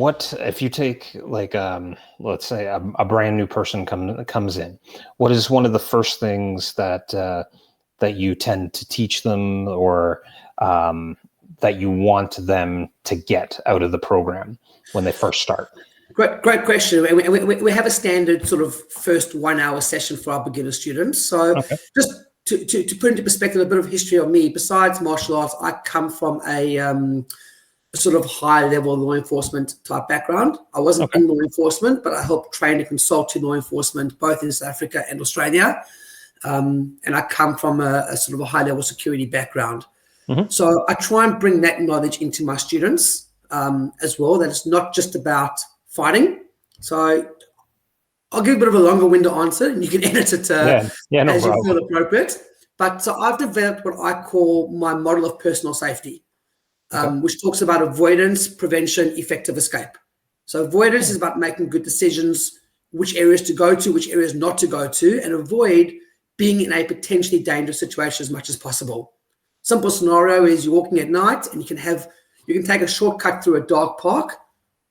what if you take like let's say a brand new person comes in? What is one of the first things that that you tend to teach them, or that you want them to get out of the program when they first start? Great question. We have a standard sort of first 1 hour session for our beginner students. So just to put into perspective a bit of history of me, besides martial arts, I come from a sort of high level law enforcement type background. I wasn't in law enforcement, but I helped train and consult to law enforcement, both in South Africa and Australia. And I come from a sort of a high level security background. So I try and bring that knowledge into my students as well, that it's not just about fighting. So I'll give a bit of a longer winded answer, and you can edit it as you feel appropriate. But so I've developed what I call my model of personal safety, which talks about avoidance, prevention, effective escape. So avoidance is about making good decisions, which areas to go to, which areas not to go to, and avoid being in a potentially dangerous situation as much as possible. Simple scenario is you're walking at night and you can take a shortcut through a dark park,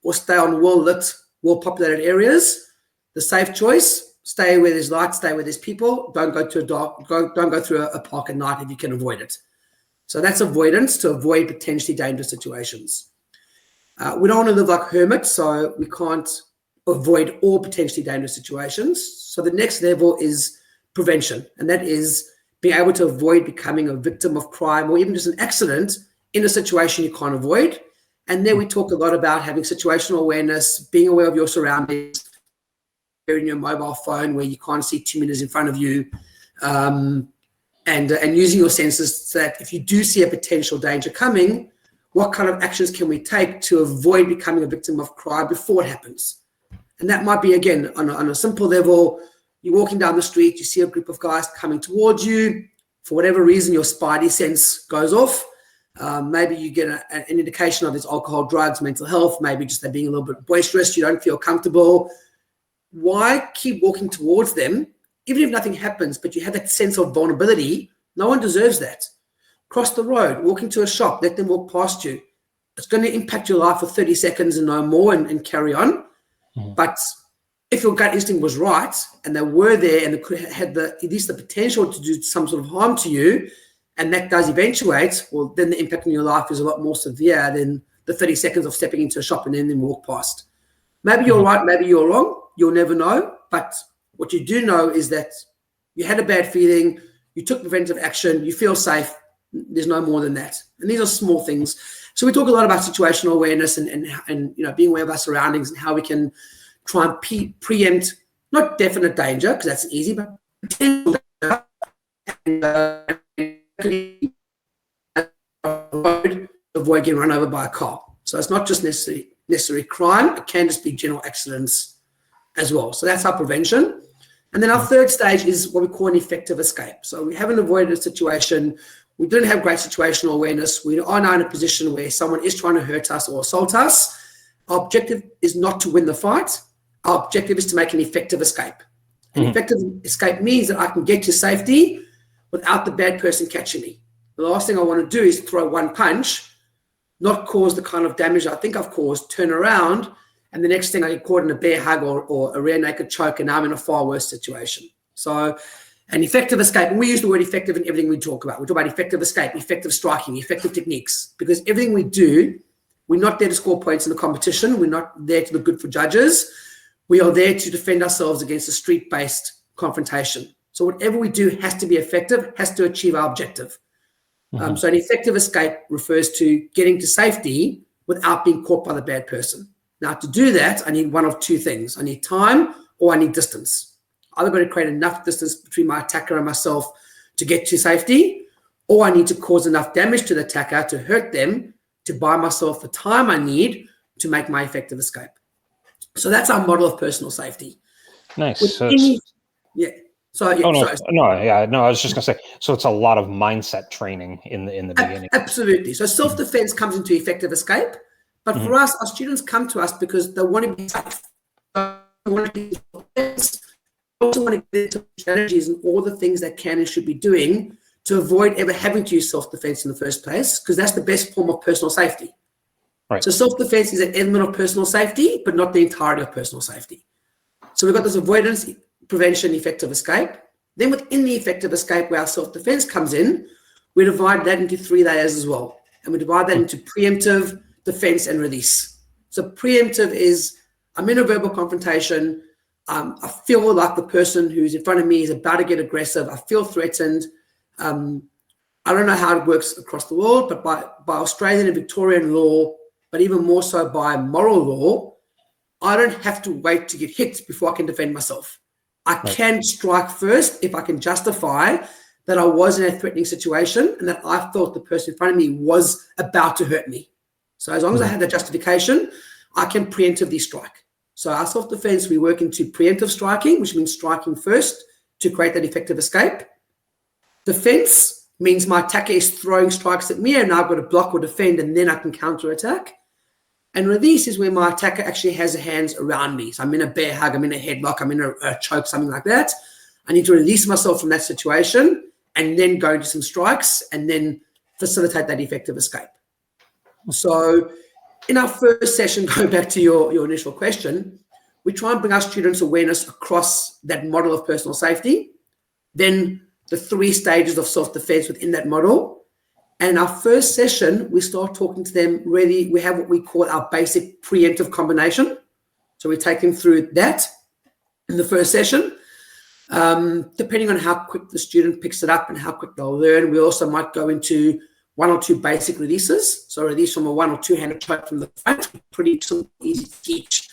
or stay on well-lit, well-populated areas. The safe choice: stay where there's light, stay where there's people. Don't go through a park at night if you can avoid it. So that's avoidance, to avoid potentially dangerous situations. We don't want to live like hermits, so we can't avoid all potentially dangerous situations. So the next level is prevention, and that is being able to avoid becoming a victim of crime or even just an accident in a situation you can't avoid. And then we talk a lot about having situational awareness, being aware of your surroundings, in your mobile phone where you can't see 2 meters in front of you, and using your senses so that if you do see a potential danger coming, what kind of actions can we take to avoid becoming a victim of crime before it happens? And that might be, again, on a simple level. You're walking down the street, you see a group of guys coming towards you. For whatever reason, your spidey sense goes off. Maybe you get an indication of it's alcohol, drugs, mental health, maybe just they're being a little bit boisterous, you don't feel comfortable. Why keep walking towards them, even if nothing happens, but you have that sense of vulnerability? No one deserves that. Cross the road, walk into a shop, let them walk past you. It's going to impact your life for 30 seconds and no more, and carry on. But if your gut instinct was right and they were there and they had at least the potential to do some sort of harm to you, and that does eventuate, well, then the impact on your life is a lot more severe than the 30 seconds of stepping into a shop and then walk past. Maybe you're right, maybe you're wrong. You'll never know. But what you do know is that you had a bad feeling, you took preventive action, you feel safe. There's no more than that. And these are small things. So we talk a lot about situational awareness and being aware of our surroundings and how we can try and preempt, not definite danger, because that's easy, but potential danger, and avoid getting run over by a car. So it's not just necessary crime, it can just be general accidents as well. So that's our prevention. And then our third stage is what we call an effective escape. So we haven't avoided a situation, we didn't have great situational awareness, we are now in a position where someone is trying to hurt us or assault us. Our objective is not to win the fight. Our objective is to make an effective escape. An effective escape means that I can get to safety without the bad person catching me. The last thing I want to do is throw one punch, not cause the kind of damage I think I've caused, turn around, and the next thing I get caught in a bear hug or a rear naked choke, and now I'm in a far worse situation. So an effective escape, and we use the word effective in everything we talk about. We talk about effective escape, effective striking, effective techniques, because everything we do, we're not there to score points in the competition. We're not there to look good for judges. We are there to defend ourselves against a street-based confrontation. So whatever we do has to be effective, has to achieve our objective. So an effective escape refers to getting to safety without being caught by the bad person. Now, to do that, I need one of two things. I need time or I need distance. I've got to create enough distance between my attacker and myself to get to safety, or I need to cause enough damage to the attacker to hurt them to buy myself the time I need to make my effective escape. So that's our model of personal safety. Nice. So I was just gonna say. So it's a lot of mindset training in the beginning. Absolutely. So self-defense comes into effective escape, but for us, our students come to us because they want to be safe. They want to be defense. They also want to get into strategies and all the things they can and should be doing to avoid ever having to use self-defense in the first place, because that's the best form of personal safety. Right. So self-defense is an element of personal safety, but not the entirety of personal safety. So we've got this avoidance, prevention, effective escape. Then within the effective escape, where our self-defense comes in, we divide that into 3 layers as well. And we divide that into preemptive, defense, and release. So preemptive is, I'm in a verbal confrontation. I feel like the person who's in front of me is about to get aggressive. I feel threatened. I don't know how it works across the world, but by Australian and Victorian law, but even more so by moral law, I don't have to wait to get hit before I can defend myself. I can strike first if I can justify that I was in a threatening situation and that I thought the person in front of me was about to hurt me. So as long as I have that justification, I can preemptively strike. So our self-defense, we work into preemptive striking, which means striking first to create that effective escape. Defense means my attacker is throwing strikes at me and now I've got to block or defend and then I can counterattack. And release is where my attacker actually has hands around me. So I'm in a bear hug, I'm in a headlock, I'm in a choke, something like that. I need to release myself from that situation and then go into some strikes and then facilitate that effective escape. So in our first session, going back to your initial question, we try and bring our students awareness across that model of personal safety, then the 3 stages of self-defense within that model. And our first session, we start talking to them really, we have what we call our basic preemptive combination. So we take them through that in the first session. Depending on how quick the student picks it up and how quick they'll learn, we also might go into 1 or 2 basic releases. So release from a 1 or 2-handed choke from the front, pretty simple, easy to teach.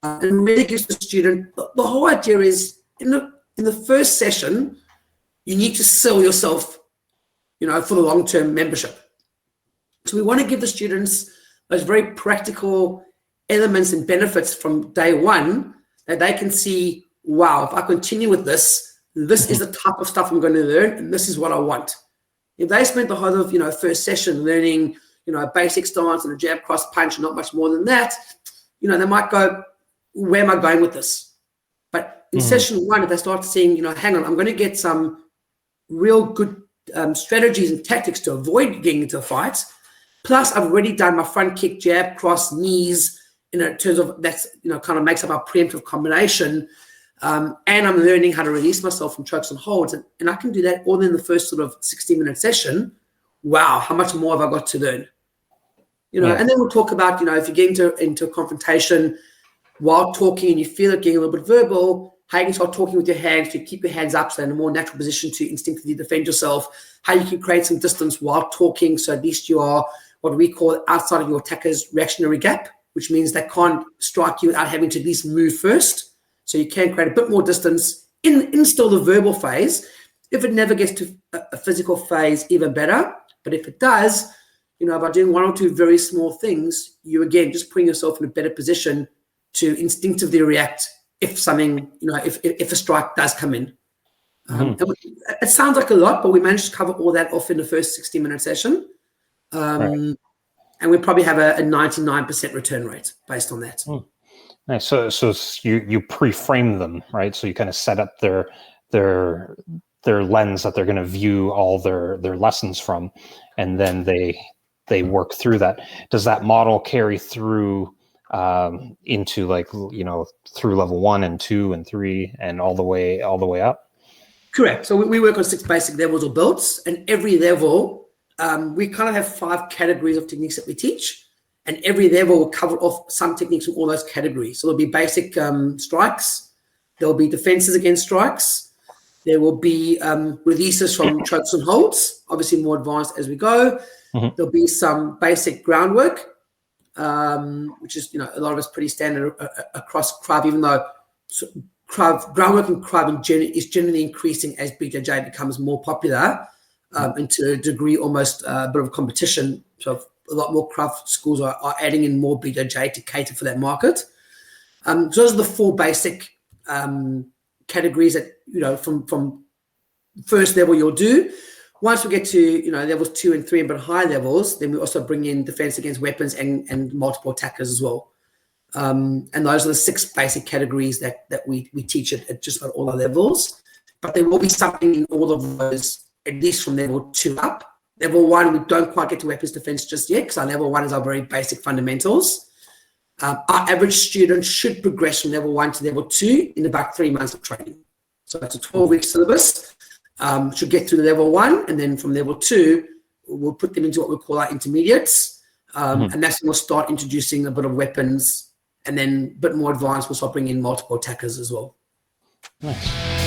And really gives the student, the whole idea is in the first session, you need to sell yourself, for the long-term membership. So we want to give the students those very practical elements and benefits from day one that they can see, wow, if I continue with this is the type of stuff I'm going to learn and this is what I want. If they spent the whole of, first session learning, a basic stance and a jab, cross, punch, and not much more than that, they might go, where am I going with this? But in session 1, if they start seeing, hang on, I'm going to get some real good strategies and tactics to avoid getting into a fight. Plus, I've already done my front kick, jab, cross, knees, in terms of that's, kind of makes up our preemptive combination. And I'm learning how to release myself from chokes and holds. And I can do that all in the first sort of 60-minute session. Wow, how much more have I got to learn? And then we'll talk about, if you get into a confrontation while talking and you feel it getting a little bit verbal, how you can start talking with your hands to keep your hands up so in a more natural position to instinctively defend yourself, how you can create some distance while talking so at least you are what we call outside of your attacker's reactionary gap, which means they can't strike you without having to at least move first. So you can create a bit more distance in still the verbal phase. If it never gets to a physical phase, even better. But if it does, by doing 1 or 2 very small things, you again just putting yourself in a better position to instinctively react if something, if a strike does come in. It sounds like a lot, but we managed to cover all that off in the first 60-minute session. And we probably have a 99% return rate based on that. Nice. So you pre-frame them, right? So you kind of set up their lens that they're going to view all their lessons from, and then they work through that. Does that model carry through into through level 1 and 2 and 3 and all the way up? Correct. So we work on 6 basic levels or belts, and every level we kind of have 5 categories of techniques that we teach, and every level will cover off some techniques from all those categories. So there'll be basic strikes, there will be defenses against strikes, there will be releases from chokes and holds, obviously more advanced as we go. There'll be some basic groundwork, which is, a lot of it's pretty standard across Krav, even though groundwork in Krav is generally increasing as BJJ becomes more popular, and to a degree almost a bit of a competition. So a lot more Krav schools are adding in more BJJ to cater for that market. So those are the 4 basic categories that, from first level you'll do. Once we get to, levels 2 and 3 and but high levels, then we also bring in defense against weapons and multiple attackers as well. And those are the 6 basic categories that we teach at just about all our levels. But there will be something in all of those, at least from level 2 up, Level 1, we don't quite get to weapons defense just yet because our level 1 is our very basic fundamentals. Our average student should progress from level 1 to level 2 in about 3 months of training. So it's a 12-week syllabus. Should get through the level 1, and then from level 2, we'll put them into what we call our intermediates. And that's when we'll start introducing a bit of weapons, and then a bit more advanced, we'll start bringing in multiple attackers as well. Nice.